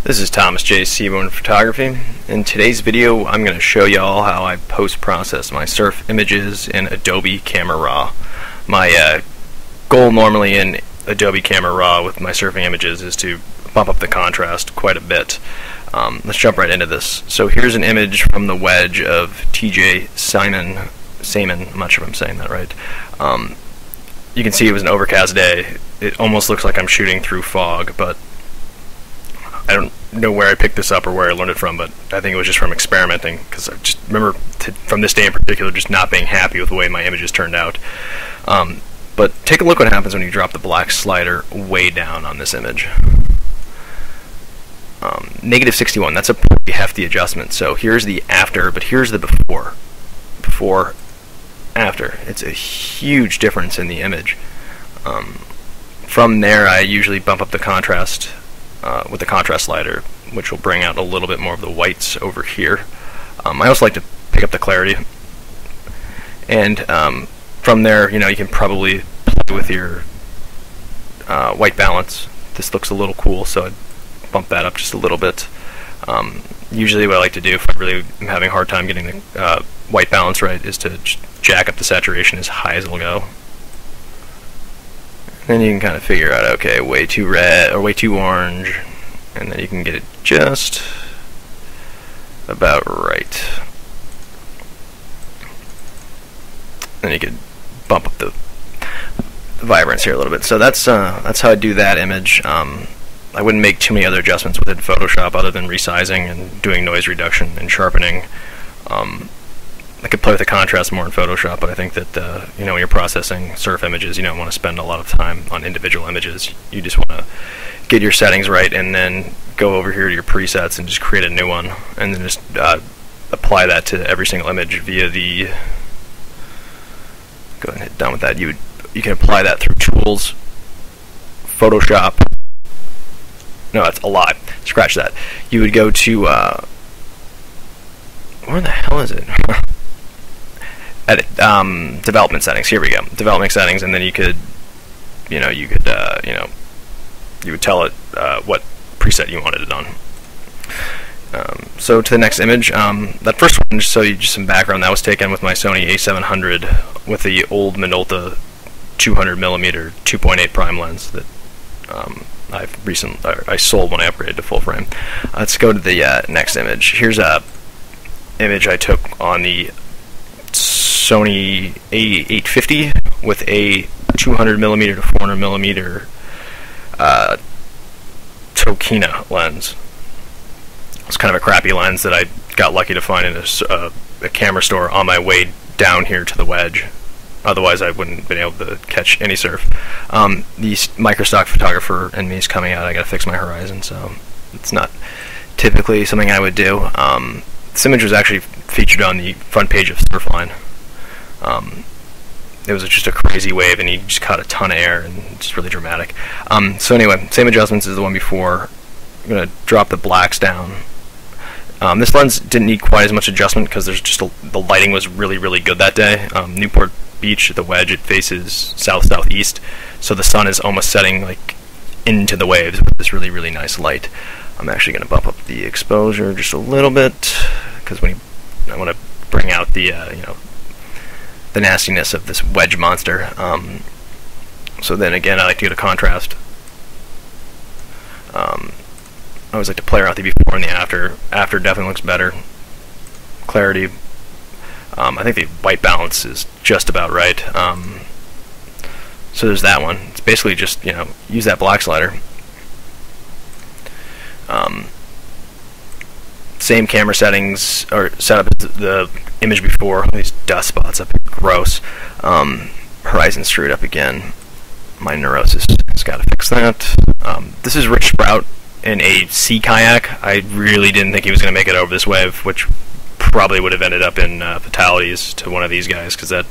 This is TJ Saemen Photography. In today's video, I'm going to show y'all how I post-process my surf images in Adobe Camera RAW. My goal normally in Adobe Camera RAW with my surfing images is to bump up the contrast quite a bit. Let's jump right into this. So here's an image from the wedge of TJ Saemen. I'm not sure if I'm saying that right. You can see it was an overcast day. It almost looks like I'm shooting through fog, but I don't know where I picked this up or where I learned it from, but I think it was just from experimenting, because I just remember from this day in particular just not being happy with the way my images turned out. But take a look what happens when you drop the black slider way down on this image. -61, that's a pretty hefty adjustment. So here's the after, but here's the before. Before, after. It's a huge difference in the image. From there, I usually bump up the contrast with the contrast slider, which will bring out a little bit more of the whites over here. I also like to pick up the clarity, and from there, you can probably play with your white balance. This looks a little cool, so I'd bump that up just a little bit. Usually what I like to do if I really am having a hard time getting the white balance right is to jack up the saturation as high as it'll go. Then you can kind of figure out, okay, way too red or way too orange, and then you can get it just about right. Then you could bump up the vibrance here a little bit. So that's how I do that image. I wouldn't make too many other adjustments within Photoshop other than resizing and doing noise reduction and sharpening. I could play with the contrast more in Photoshop, but I think that when you're processing surf images, you don't want to spend a lot of time on individual images. You just want to get your settings right and then go over here to your presets and just create a new one, and then just apply that to every single image via the. Go ahead and hit done with that. You can apply that through Tools, Photoshop. No, that's a lot. Scratch that. You would go to where the hell is it? Edit, development settings. Here we go. Development settings, and then you could, you would tell it what preset you wanted it on. So to the next image, that first one, just so you just some background, that was taken with my Sony A700 with the old Minolta 200mm 2.8 prime lens that I sold when I upgraded to full frame. Let's go to the next image. Here's a image I took on the Sony A850 with a 200mm to 400mm Tokina lens. It's kind of a crappy lens that I got lucky to find in a camera store on my way down here to the wedge. Otherwise, I wouldn't have been able to catch any surf. The microstock photographer in me is coming out. I got to fix my horizon, so it's not typically something I would do. This image was actually featured on the front page of Surfline. It was just a crazy wave, and he just caught a ton of air, and it's really dramatic. So anyway, same adjustments as the one before. I'm going to drop the blacks down. This lens didn't need quite as much adjustment because there's just the lighting was really good that day. Newport Beach at the wedge, it faces south-southeast, so the sun is almost setting like into the waves with this really nice light. I'm actually going to bump up the exposure just a little bit because I want to bring out the the nastiness of this wedge monster. So then again, I like to get a contrast. I always like to play around with the before and the after. After definitely looks better. Clarity. I think the white balance is just about right. So there's that one. It's basically just use that black slider. Same camera settings or setup as the image before. These dust spots up here, gross. Horizon screwed up again. My neurosis has got to fix that. This is Rich Sprout in a sea kayak. I really didn't think he was going to make it over this wave, which probably would have ended up in fatalities to one of these guys, because I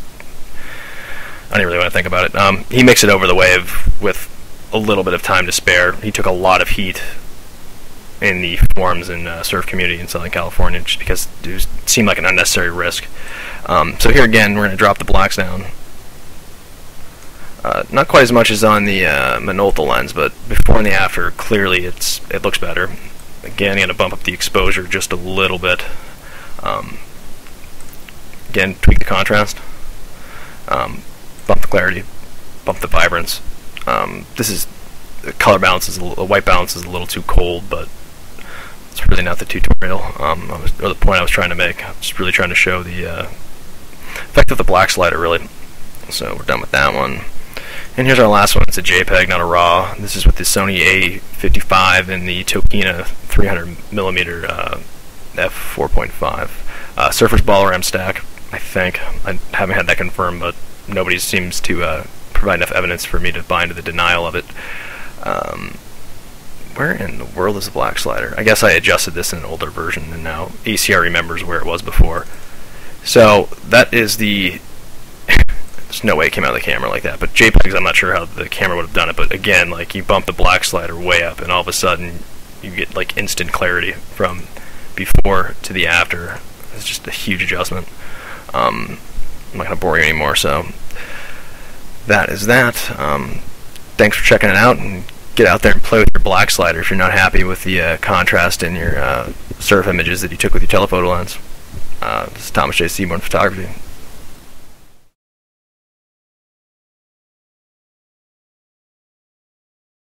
didn't really want to think about it. He makes it over the wave with a little bit of time to spare. He took a lot of heat in the forums and surf community in Southern California just because it seemed like an unnecessary risk. So here again, we're going to drop the blacks down. Not quite as much as on the Minolta lens, but before and the after, clearly it looks better. Again, I'm going to bump up the exposure just a little bit. Again, tweak the contrast, bump the clarity, bump the vibrance. This is the color balance is the white balance is a little too cold, but it's really not the tutorial or the point I was trying to make. I'm just really trying to show the effect of the black slider, really. So we're done with that one. And here's our last one. It's a JPEG, not a RAW. This is with the Sony A55 and the Tokina 300mm f4.5. Surface Balaram Stack, I think. I haven't had that confirmed, but nobody seems to provide enough evidence for me to buy into the denial of it. Where in the world is the black slider? I guess I adjusted this in an older version, and now ACR remembers where it was before. So that is the... There's no way it came out of the camera like that, but JPEGs, I'm not sure how the camera would have done it, but again, like, you bump the black slider way up, and all of a sudden, you get, like, instant clarity from before to the after. It's just a huge adjustment. I'm not going to bore you anymore, so that is that. Thanks for checking it out, and get out there and play with your black slider if you're not happy with the contrast in your surf images that you took with your telephoto lens. This is TJ Saemen Photography.